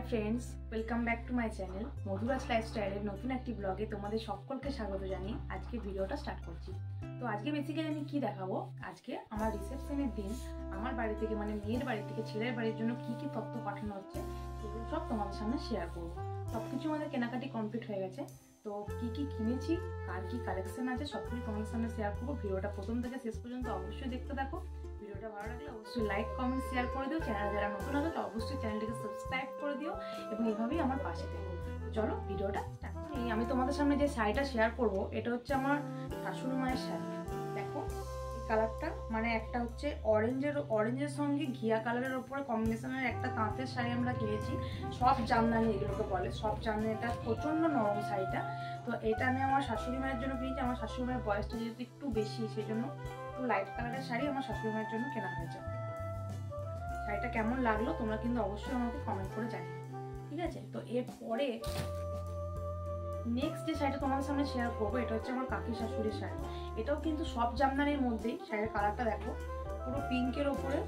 High friends welcome back to my channel Madhuraj lifestyle नतून एक ब्लगे तुम्हारे सकलके स्वागत जानिए आज के भिडियोटा स्टार्ट करছি। तो आज के बेसिकली আমি কি দেখাবো, আজকে আমার রিসেপশনের দিন আমার বাড়ি থেকে মানে মেয়ের বাড়ি থেকে ছেলের বাড়ির জন্য কি কি তথ্য পাঠানো হচ্ছে সেগুলো সব তোমাদের সামনে শেয়ার করব। সবকিছু আমাদের কেনাকাটি কমপ্লিট হয়ে গেছে, তো কি কি কিনেছি কার কি কালেকশন আছে সবকিছু তোমাদের সামনে শেয়ার করব। ভিডিওটা প্রথম থেকে শেষ পর্যন্ত অবশ্যই দেখতে থাকো। ভিডিওটা ভালো লাগলে অবশ্যই লাইক কমেন্ট শেয়ার করে দিও। চ্যানেল যারা নতুন আছে তো অবশ্যই চ্যানেলটিকে সাবস্ক্রাইব করে দিও এবং এইভাবেই আমার পাশে থেকো। চলো ভিডিওটা স্টার্ট করি। আমি তোমাদের সামনে যে শাড়িটা শেয়ার করব এটা হচ্ছে আমার শাশুড়ি মায়ের শাড়ি। দেখো এই কালারটা মানে একটা হচ্ছে অরেঞ্জের সঙ্গে ঘিয়া কালারের উপরে কম্বিনেশনের একটা তাঁতের শাড়ি আমরা কিনেছি। সব জামদানি এগুলোকে বলে, সব জামদানিটা প্রচণ্ড নরম শাড়িটা। তো এটা আমি আমার শাশুড়ি মায়ের জন্য কিনেছি। আমার শাশুড়ি মায়ের বয়সটা যেহেতু একটু বেশি সেই জন্য একটু লাইট কালারের শাড়ি আমার শাশুড়ি মায়ের জন্য কেনা হয়েছে। শাড়িটা কেমন লাগলো তোমরা কিন্তু অবশ্যই আমাকে কমেন্ট করে জানিও, ঠিক আছে? তো এরপরে নেক্সট যে শাড়িটা তোমাদের সামনে শেয়ার করবো এটা হচ্ছে আমার কাকি শাশুড়ির শাড়ি। এটাও কিন্তু সব জামদানির মধ্যেই। শাড়ির কালারটা দেখো পুরো পিঙ্কের ওপরে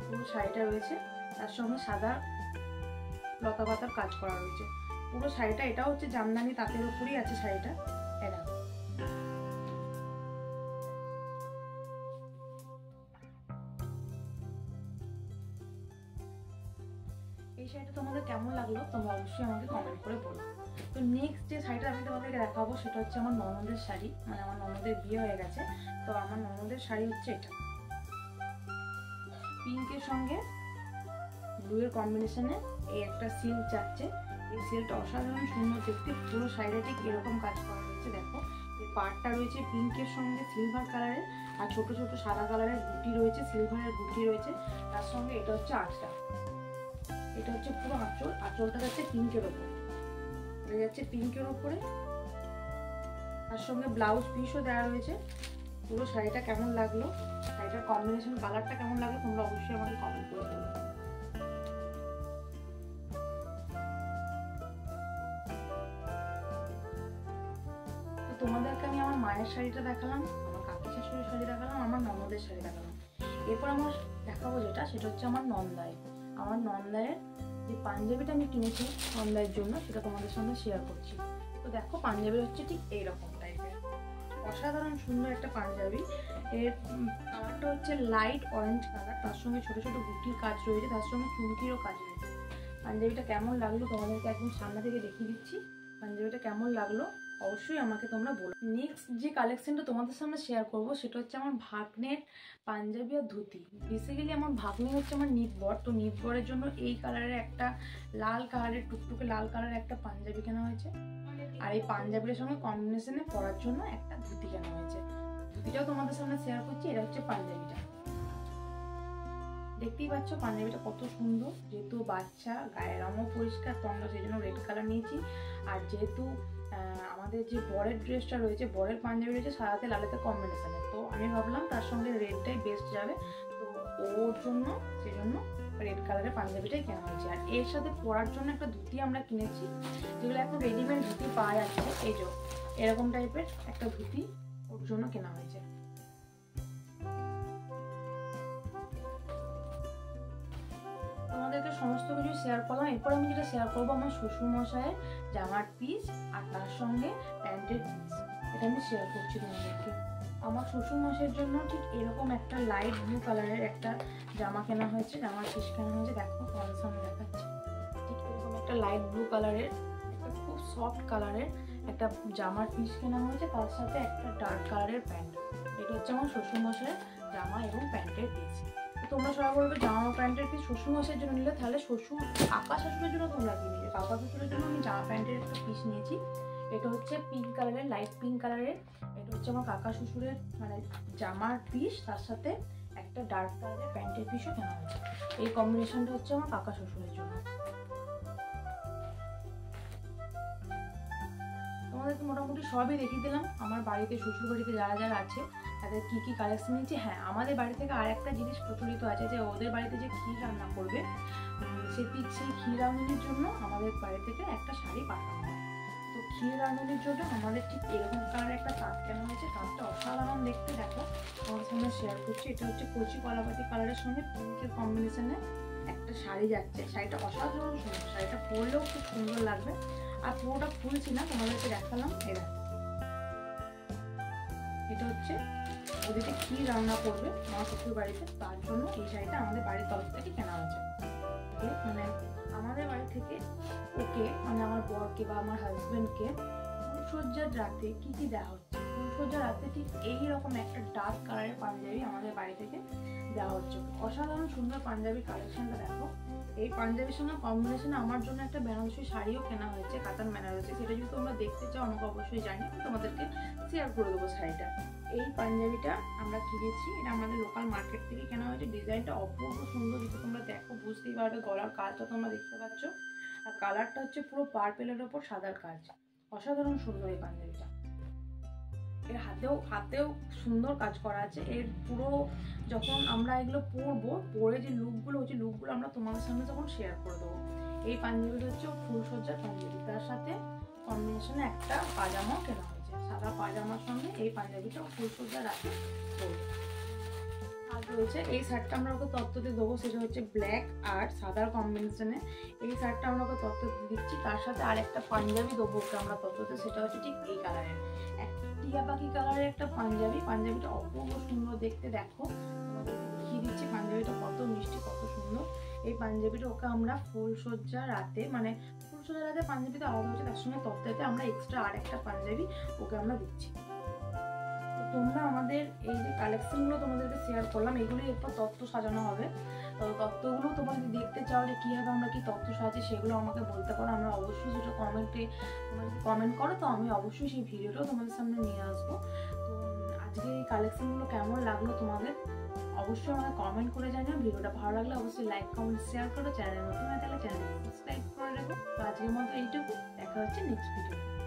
পুরো শাড়িটা রয়েছে, তার সঙ্গে সাদা লতা পাতার কাজ করা রয়েছে পুরো শাড়িটা। এটা হচ্ছে জামদানি তাঁতের উপরেই আছে শাড়িটা। এটা এই শাড়িটা তোমাদের কেমন লাগলো তোমরা অবশ্যই আমাকে কমেন্ট করে বলো। তো নেক্সট যে শাড়িটা আমি তোমাদেরকে দেখাবো সেটা হচ্ছে আমার ননদের শাড়ি। মানে আমার ননদের বিয়ে হয়ে গেছে, তো আমার ননদের শাড়ি হচ্ছে এটা পিঙ্কের সঙ্গে ব্লুয়ের কম্বিনেশনে এই একটা সিল্ক যাচ্ছে। এই সিল্কটা অসাধারণ সুন্দর দেখতে। পুরো শাড়িটা ঠিক এরকম কাজ করা রয়েছে। দেখো এই পাড়টা রয়েছে পিঙ্কের সঙ্গে সিলভার কালারের, আর ছোট ছোট সাদা কালারের গুটি রয়েছে, সিলভারের গুটি রয়েছে। তার সঙ্গে এটা হচ্ছে আঁচটা, এটা হচ্ছে পুরো আঁচল। আঁচলটা যাচ্ছে পিঙ্কের ওপরে, এটা যাচ্ছে পিঙ্কের ওপরে। তার সঙ্গে ব্লাউজ পিসও দেওয়া রয়েছে। পুরো শাড়িটা কেমন লাগলো, শাড়িটার কম্বিনেশন কালারটা কেমন লাগলো তোমরা অবশ্যই আমাকে কমেন্ট করে বলো। তো তোমাদেরকে আমি আমার মায়ের শাড়িটা দেখালাম, আমার কাকি শাশুড়ির শাড়ি দেখালাম, আমার ননদের শাড়ি দেখালাম। এরপর আমার দেখাবো সেটা হচ্ছে আমার নন্দাই। আমার নন্দায়ের যে পাঞ্জাবিটা আমি কিনেছি নন্দায়ের জন্য সেটা তোমাদের সঙ্গে শেয়ার করছি। তো দেখো পাঞ্জাবি হচ্ছে ঠিক এইরকম টাইপের, অসাধারণ সুন্দর একটা পাঞ্জাবি। এর কালারটা হচ্ছে লাইট অরেঞ্জ কালার, তার সঙ্গে ছোট ছোট গুটির কাজ রয়েছে, তার সঙ্গে চুমকিরও কাজ রয়েছে। পাঞ্জাবিটা কেমন লাগলো তোমাদেরকে একদম সামনে থেকে দেখিয়ে দিচ্ছি। পাঞ্জাবিটা কেমন লাগলো অবশ্যই আমাকে তোমরা বলো। নেক্সট যে কালেকশনটা তোমাদের সামনে শেয়ার করব সেটা হচ্ছে আমার ভাগ্নের পাঞ্জাবি আর ধুতি। বেসিক্যালি আমার ভাগ্নে হচ্ছে আমার নিতবর, তো নিতবরের জন্য এই কালারের একটা লাল কালারের টুকটুকে লাল কালারের একটা পাঞ্জাবি কেনা হয়েছে, আর এই পাঞ্জাবির সঙ্গে কম্বিনেশনে পরার জন্য একটা ধুতি কেনা হয়েছে। ধুতিটাও তোমাদের সামনে শেয়ার করছি। এটা হচ্ছে পাঞ্জাবিটা, দেখতেই পাচ্ছ পাঞ্জাবিটা কত সুন্দর। যেহেতু বাচ্চা গায়ের রঙও পরিষ্কার তো আমরা সেই জন্য রেড কালার নিয়েছি। আর যেহেতু আমাদের যে বরের ড্রেসটা রয়েছে, বরের পাঞ্জাবি রয়েছে সাদাতে লালেতে কম্বিনেশনে, তো আমি ভাবলাম তার সঙ্গে রেডটাই বেস্ট যাবে, তো ওর জন্য সেই জন্য রেড কালারের পাঞ্জাবিটাই কেনা হয়েছে। আর এর সাথে পরার জন্য একটা ধুতি আমরা কিনেছি, যেগুলো এখন রেডিমেড ধুতি পাওয়া যাচ্ছে। এই যে এরকম টাইপের একটা ধুতি ওর জন্য কেনা হয়েছে। তোমাদেরকে সমস্ত কিছু শেয়ার করলাম। এরপর আমি যেটা শেয়ার করবো আমার শ্বশুর মশাইয়ের জামার পিস আর তার সঙ্গে প্যান্টের পিস, এটা আমি শেয়ার করছি তোমাদেরকে। আমার শ্বশুর মশাইয়ের জন্য ঠিক এরকম একটা লাইট ব্লু কালারের একটা জামা কেনা হয়েছে, জামার পিস কেনা হয়েছে। দেখো তোমাদের সামনে দেখাচ্ছি, ঠিক এরকম একটা লাইট ব্লু কালারের একটা খুব সফট কালারের একটা জামার পিস কেনা হয়েছে, তার সাথে একটা ডার্ক কালারের প্যান্ট। এটা হচ্ছে আমার শ্বশুর মশাইয়ের জামা এবং প্যান্টের পিস। তোমরা সবাই বলবে জামা প্যান্টের পিস শ্বশুর মশাইয়ের জন্য নিলে, তাহলে শ্বশুর কাকা শ্বশুরের জন্য তোমরা কি নিলে? কাকা শ্বশুরের জন্য আমি জামা প্যান্টের একটা পিস নিয়েছি। এটা হচ্ছে পিঙ্ক কালারের, লাইট পিঙ্ক কালারের। এটা হচ্ছে আমার কাকা শ্বশুরের মানে জামার পিস, তার সাথে একটা ডার্ক কালারের প্যান্টের পিসও কেনা হয়েছে। এই কম্বিনেশনটা হচ্ছে আমার কাকা শ্বশুরের জন্য। তোমাদেরকে মোটামুটি সবই দেখিয়ে দিলাম আমার বাড়িতে শ্বশুর বাড়িতে যারা যারা আছে তাদের কি কি কালেকশন নিয়েছি। হ্যাঁ, আমাদের বাড়ি থেকে আর একটা জিনিস প্রচলিত আছে যে ওদের বাড়িতে যে ক্ষীর রান্না করবে সেই ক্ষীর রান্নার জন্য আমাদের বাড়ি থেকে একটা শাড়ি পাঠানো হয়। তো ক্ষীর রান্নার জন্য আমাদের ঠিক এরকম কালারের একটা তাঁত কেনা হয়েছে। তাঁতটা অসাধারণ দেখতে, দেখো তোমার সামনে শেয়ার করছি। এটা হচ্ছে কচি কলাপাতি কালারের সঙ্গে পিঙ্কের কম্বিনেশনে একটা একটা শাড়ি যাচ্ছে, শাড়িটা অসাধারণ সুন্দর, শাড়িটা পরলেও খুব সুন্দর লাগবে। আর পুরোটা খুলছি না, তোমাদেরকে দেখালাম। এটা হচ্ছে ওদিকে কি রান্না করবে আমার শ্বশুর বাড়িতে, তার জন্য এই শাড়িটা আমাদের বাড়ির তরফ থেকে কেনা হয়েছে। মানে আমাদের বাড়ি থেকে ওকে, মানে আমার বরকে বা আমার হাজবেন্ডকে ফুলসজ্জার রাতে কি কি দেওয়া হচ্ছে, ফুলসজ্জার রাতে ঠিক এইরকম একটা ডার্ক কালারের পাঞ্জাবি আমাদের বাড়ি থেকে দেওয়া হচ্ছে। অসাধারণ সুন্দর পাঞ্জাবি কালেকশনটা দেখো। এই পাঞ্জাবির সঙ্গে কম্বিনেশনে আমার জন্য একটা বেনারসি শাড়িও কেনা হয়েছে, কাতান বেনারসি। সেটা যদি তোমরা দেখতে চাও আমাকে অবশ্যই জানি, তোমাদেরকে শেয়ার করে দেবো শাড়িটা। এই পাঞ্জাবিটা আমরা কিনেছি, এটা আমাদের লোকাল মার্কেট থেকে কেনা হয়েছে। ডিজাইনটা অপূর্ব সুন্দর, যদি তোমরা দেখো বুঝতেই পারবে। গলার কাজটা তোমরা দেখতে পাচ্ছ, আর কালারটা হচ্ছে পুরো পার্পেলের ওপর সাদার কাজ। অসাধারণ সুন্দর এই পাঞ্জাবিটা। এর হাতেও সুন্দর কাজ করা আছে। এর পুরো যখন আমরা এগুলো পরবো, পরে যে লুকগুলো হচ্ছে, লুকগুলো আমরা তোমাদের সামনে তখন শেয়ার করে দেবো। এই পাঞ্জাবিটা হচ্ছে ফুলসজ্জার পাঞ্জাবি, তার সাথে কম্বিনেশনে একটা পাজামাও কেনা হয়েছে। সাদা পাজামার সঙ্গে এই পাঞ্জাবিটা ফুলসজ্জার রাতে পরবে। আর রয়েছে এই শার্টটা আমরা ওকে তত্ত্বতে দেবো, সেটা হচ্ছে ব্ল্যাক আর সাদার কম্বিনেশনে। এই শার্টটা আমরা ওকে তত্ত্বতে দিচ্ছি, তার সাথে আর একটা পাঞ্জাবি দেবো ওকে আমরা তত্ত্বতে, সেটা হচ্ছে ঠিক এই কালারের, টিয়া পাখি কালারের একটা পাঞ্জাবি। পাঞ্জাবিটা অপূর্ব সুন্দর দেখতে, দেখো দেখিয়ে দিচ্ছি পাঞ্জাবিটা কত মিষ্টি, কত সুন্দর। এই পাঞ্জাবিটা ওকে আমরা ফুলসজ্জা রাতে, মানে ফুলসজ্জা রাতে পাঞ্জাবিটা আলাদা হচ্ছে, তার সঙ্গে তত্ত্বতে আমরা এক্সট্রা আর একটা পাঞ্জাবি ওকে আমরা দিচ্ছি। তোমরা আমাদের এই যে কালেকশনগুলো তোমাদেরকে শেয়ার করলাম, এগুলি এরপর তত্ত্ব সাজানো হবে। তো তত্ত্বগুলো তোমরা যদি দেখতে চাও যে কীভাবে আমরা কি তত্ত্ব সাজাই, সেগুলো আমাকে বলতে পারো। আমরা অবশ্যই সেটা কমেন্টে, তোমরা যদি কমেন্ট করো তো আমি অবশ্যই সেই ভিডিওটাও তোমাদের সামনে নিয়ে আসবো। তো আজকে এই কালেকশনগুলো কেমন লাগলো তোমাদের অবশ্যই আমাকে কমেন্ট করে জানিও। ভিডিওটা ভালো লাগলে অবশ্যই লাইক কমেন্ট শেয়ার করো। চ্যানেল নতুন হয়ে থাকলে চ্যানেলকে সাবস্ক্রাইব করে রাখো। তো আজকের মতো এইটুকু, দেখা হচ্ছে নেক্সট ভিডিও।